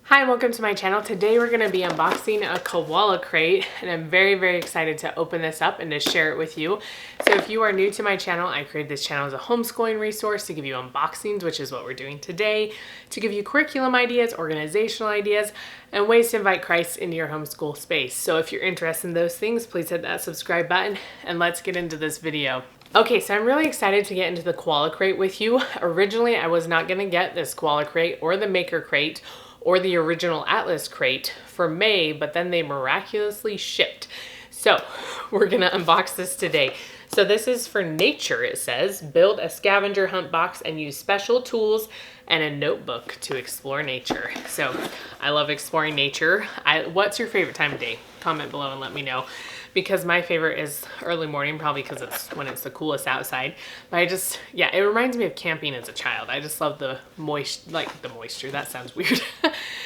Hi, welcome to my channel. Today we're going to be unboxing a Koala Crate, and I'm very excited to open this up and to share it with you. So if you are new to my channel, I created this channel as a homeschooling resource to give you unboxings, which is what we're doing today, to give you curriculum ideas, organizational ideas, and ways to invite Christ into your homeschool space. So if you're interested in those things, please hit that subscribe button and let's get into this video. Okay, so I'm really excited to get into the Koala Crate with you. Originally, I was not going to get this Koala Crate or the Maker Crate or the original Atlas Crate for May, but then they miraculously shipped. So we're gonna unbox this today. So this is for nature, it says. Build a scavenger hunt box and use special tools and a notebook to explore nature. So I love exploring nature. What's your favorite time of day? Comment below and let me know. Because my favorite is early morning, probably because it's when it's the coolest outside. But it reminds me of camping as a child. I just love the moisture, that sounds weird.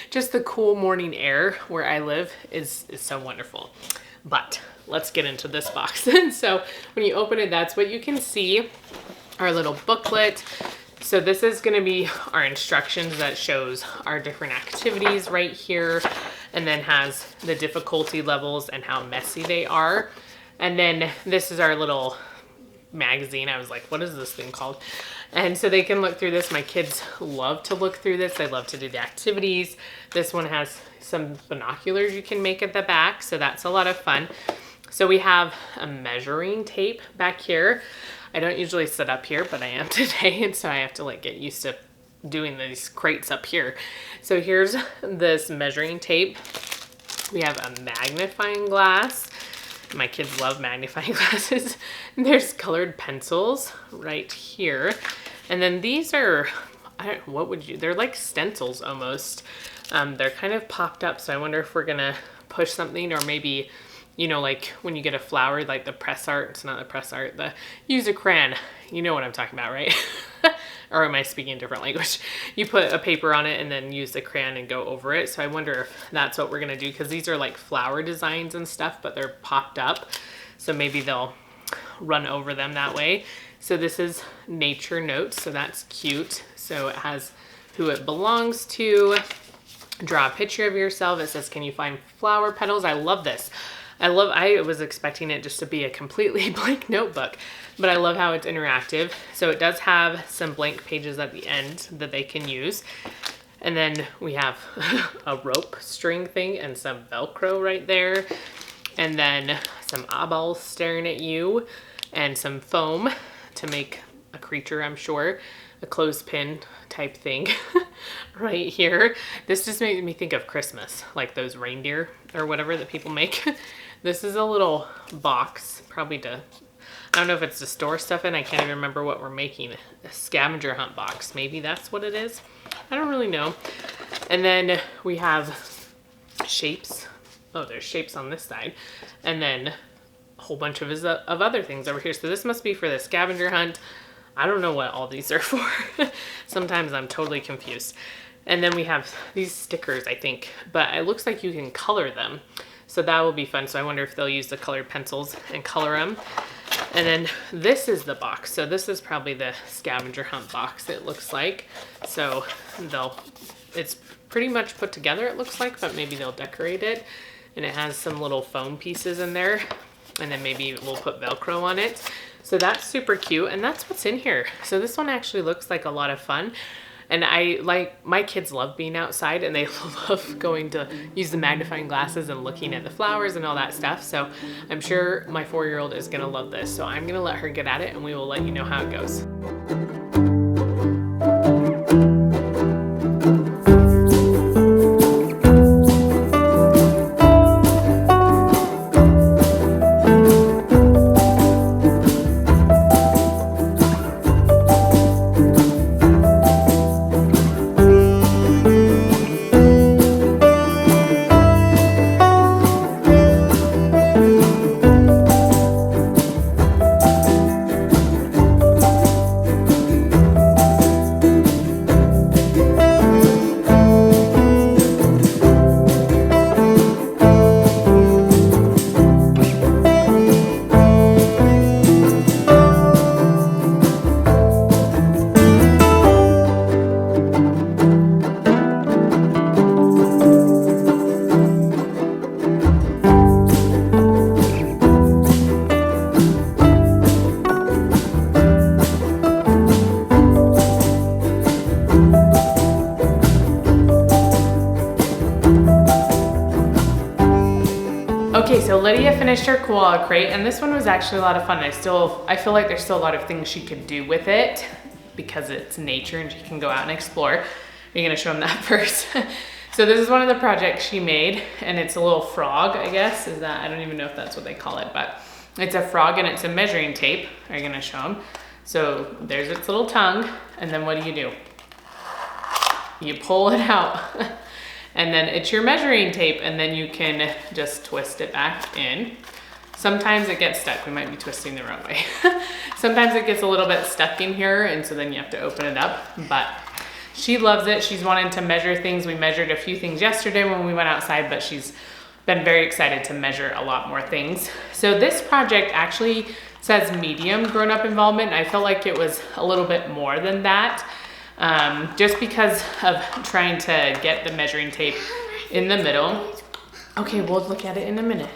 Just the cool morning air where I live is so wonderful. But let's get into this box. So when you open it, that's what you can see, our little booklet. So this is going to be our instructions that shows our different activities right here, and then has the difficulty levels and how messy they are. And then this is our little magazine. I was like, what is this thing called? And so they can look through this. My kids love to look through this. They love to do the activities. This one has some binoculars you can make at the back, so that's a lot of fun. So we have a measuring tape back here. I don't usually sit up here, but I am today, and so I have to get used to doing these crates up here. So here's this measuring tape. We have a magnifying glass. My kids love magnifying glasses. There's colored pencils right here. And then these are, they're like stencils almost. They're kind of popped up, so I wonder if we're gonna push something, or maybe, you know, like when you get a flower, like the press art, it's not the press art, the use a crayon. You know what I'm talking about, right? Or am I speaking a different language? You put a paper on it and then use the crayon and go over it. So I wonder if that's what we're gonna do, because these are like flower designs and stuff, but they're popped up. So maybe they'll run over them that way. So this is nature notes, so that's cute. So it has who it belongs to. Draw a picture of yourself. It says, can you find flower petals? I love this. I was expecting it just to be a completely blank notebook, but I love how it's interactive. So it does have some blank pages at the end that they can use. And then we have a rope string thing and some Velcro right there. And then some eyeballs staring at you and some foam to make a creature, I'm sure. A clothespin type thing right here. This just made me think of Christmas, like those reindeer or whatever that people make. This is a little box, probably I don't know if it's to store stuff in. I can't even remember what we're making. A scavenger hunt box. Maybe that's what it is. I don't really know. And then we have shapes. Oh, there's shapes on this side. And then a whole bunch of other things over here. So this must be for the scavenger hunt. I don't know what all these are for. Sometimes I'm totally confused. And then we have these stickers, I think, but it looks like you can color them. So that will be fun. So I wonder if they'll use the colored pencils and color them. And then this is the box. So this is probably the scavenger hunt box, it looks like. So it's pretty much put together, it looks like, but maybe they'll decorate it. And it has some little foam pieces in there. And then maybe we'll put Velcro on it. So that's super cute, and that's what's in here. So this one actually looks like a lot of fun. And my kids love being outside, and they love going to use the magnifying glasses and looking at the flowers and all that stuff. So I'm sure my 4-year-old is gonna love this. So I'm gonna let her get at it, and we will let you know how it goes. so Lydia finished her Koala Crate, and this one was actually a lot of fun. I feel like there's still a lot of things she could do with it because it's nature and she can go out and explore. Are you gonna show them that first? So this is one of the projects she made, and it's a little frog, I guess. I don't even know if that's what they call it, but it's a frog and it's a measuring tape. Are you gonna show them? So there's its little tongue, and then what do? You pull it out. And then it's your measuring tape, and then you can just twist it back in. Sometimes it gets stuck. We might be twisting the wrong way. Sometimes it gets a little bit stuck in here, and so then you have to open it up. But she loves it. She's wanted to measure things. We measured a few things yesterday when we went outside, but she's been very excited to measure a lot more things. So this project actually says medium grown-up involvement. I felt like it was a little bit more than that. Just because of trying to get the measuring tape in the middle. Okay, we'll look at it in a minute.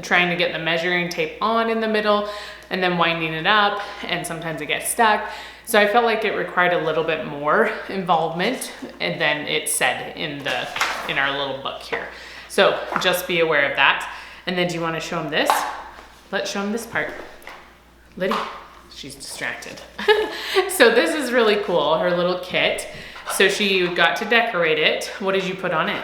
Trying to get the measuring tape on in the middle and then winding it up, and sometimes it gets stuck. So I felt like it required a little bit more involvement, and then it said in our little book here. So just be aware of that. And then do you want to show them this? Let's show them this part. Lydia. She's distracted. So this is really cool, her little kit. So she got to decorate it. What did you put on it?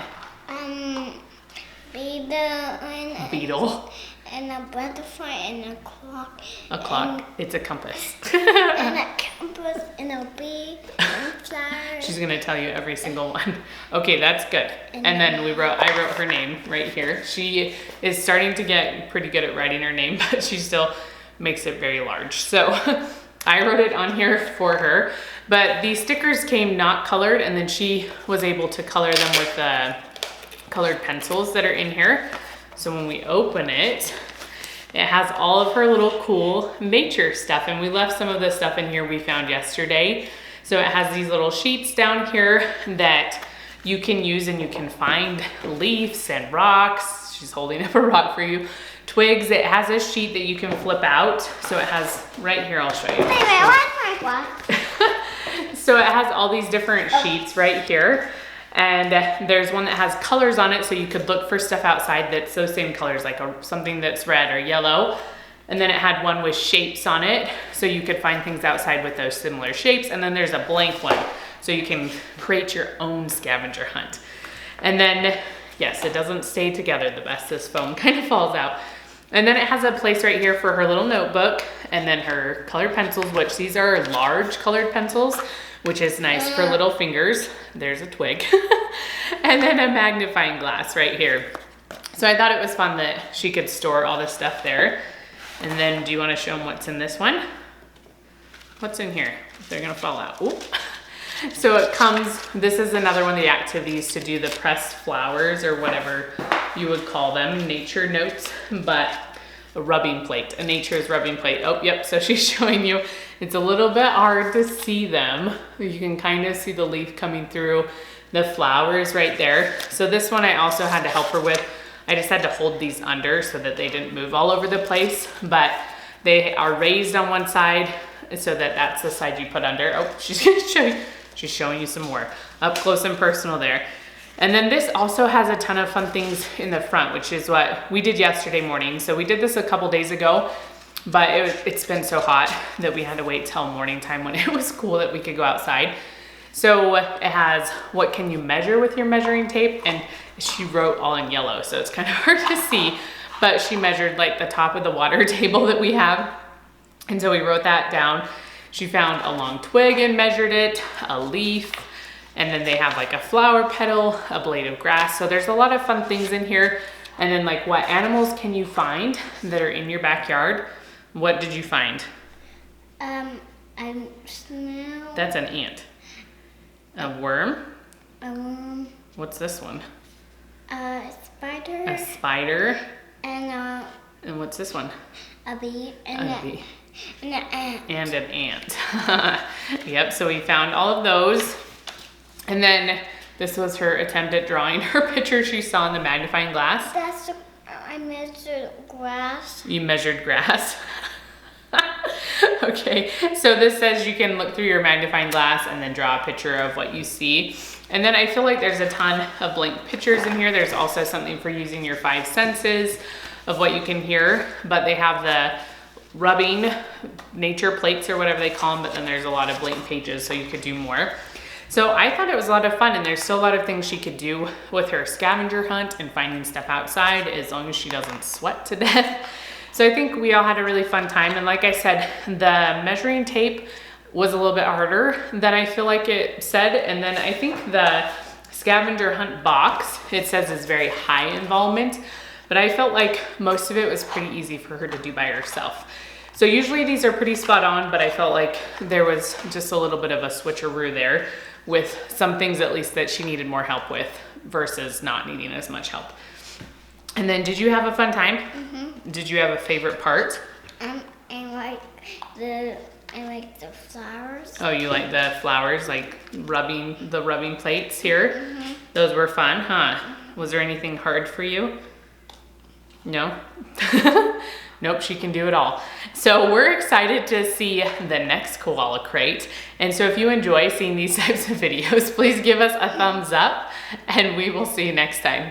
Beetle. And a butterfly and a clock. A clock. It's a compass. And a compass and a bee and flowers. She's gonna tell you every single one. Okay, that's good. And then I wrote her name right here. She is starting to get pretty good at writing her name, but she still makes it very large. So I wrote it on here for her, but these stickers came not colored, and then she was able to color them with the colored pencils that are in here. So when we open it, it has all of her little cool nature stuff, and we left some of the stuff in here we found yesterday. So it has these little sheets down here that you can use, and you can find leaves and rocks. She's holding up a rock for you. Twigs. It has a sheet that you can flip out. So it has, right here, I'll show you. Wait, what's my glass? So it has all these different sheets right here. And there's one that has colors on it, so you could look for stuff outside that's those same colors, like something that's red or yellow. And then it had one with shapes on it, so you could find things outside with those similar shapes. And then there's a blank one, so you can create your own scavenger hunt. And then, yes, it doesn't stay together the best. This foam kind of falls out. And then it has a place right here for her little notebook, and then her colored pencils, which these are large colored pencils, which is nice for little fingers. There's a twig. And then a magnifying glass right here. So I thought it was fun that she could store all this stuff there. And then do you want to show them what's in this one? What's in here? They're gonna fall out. Ooh. So it comes, this is another one of the activities to do the pressed flowers, or whatever you would call them, nature notes, but a rubbing plate, a nature's rubbing plate. Oh, yep, so she's showing you. It's a little bit hard to see them. You can kind of see the leaf coming through the flowers right there. So this one I also had to help her with. I just had to hold these under so that they didn't move all over the place, but they are raised on one side so that that's the side you put under. Oh, she's gonna show you. She's showing you some more up close and personal there. And then this also has a ton of fun things in the front, which is what we did yesterday morning. So we did this a couple days ago, but it's been so hot that we had to wait till morning time when it was cool that we could go outside. So it has what can you measure with your measuring tape, and she wrote all in yellow, so it's kind of hard to see, but she measured like the top of the water table that we have. And so we wrote that down. She found a long twig and measured it, a leaf, and then they have like a flower petal, a blade of grass. So there's a lot of fun things in here. And then like what animals can you find that are in your backyard? What did you find? I smell. That's an ant. A worm? A worm. What's this one? A spider. A spider. And what's this one? a bee. And A bee. And an ant. And an ant. Yep, so we found all of those. And then this was her attempt at drawing her picture she saw in the magnifying glass. I measured grass. You measured grass. Okay, so this says you can look through your magnifying glass and then draw a picture of what you see. And then I feel like there's a ton of blank pictures in here. There's also something for using your 5 senses. of what you can hear, but they have the rubbing nature plates or whatever they call them, but then there's a lot of blank pages, so you could do more. So I thought it was a lot of fun, and there's still a lot of things she could do with her scavenger hunt and finding stuff outside, as long as she doesn't sweat to death. So I think we all had a really fun time. And like I said, the measuring tape was a little bit harder than I feel like it said. And then I think the scavenger hunt box, it says is very high involvement, but I felt like most of it was pretty easy for her to do by herself. So usually these are pretty spot on, but I felt like there was just a little bit of a switcheroo there with some things at least that she needed more help with versus not needing as much help. And then did you have a fun time? Mm-hmm. Did you have a favorite part? I like the flowers. Oh, you like the flowers, like rubbing plates here? Mm-hmm. Those were fun, huh? Was there anything hard for you? No? Nope, she can do it all. So we're excited to see the next Koala Crate. And so if you enjoy seeing these types of videos, please give us a thumbs up, and we will see you next time.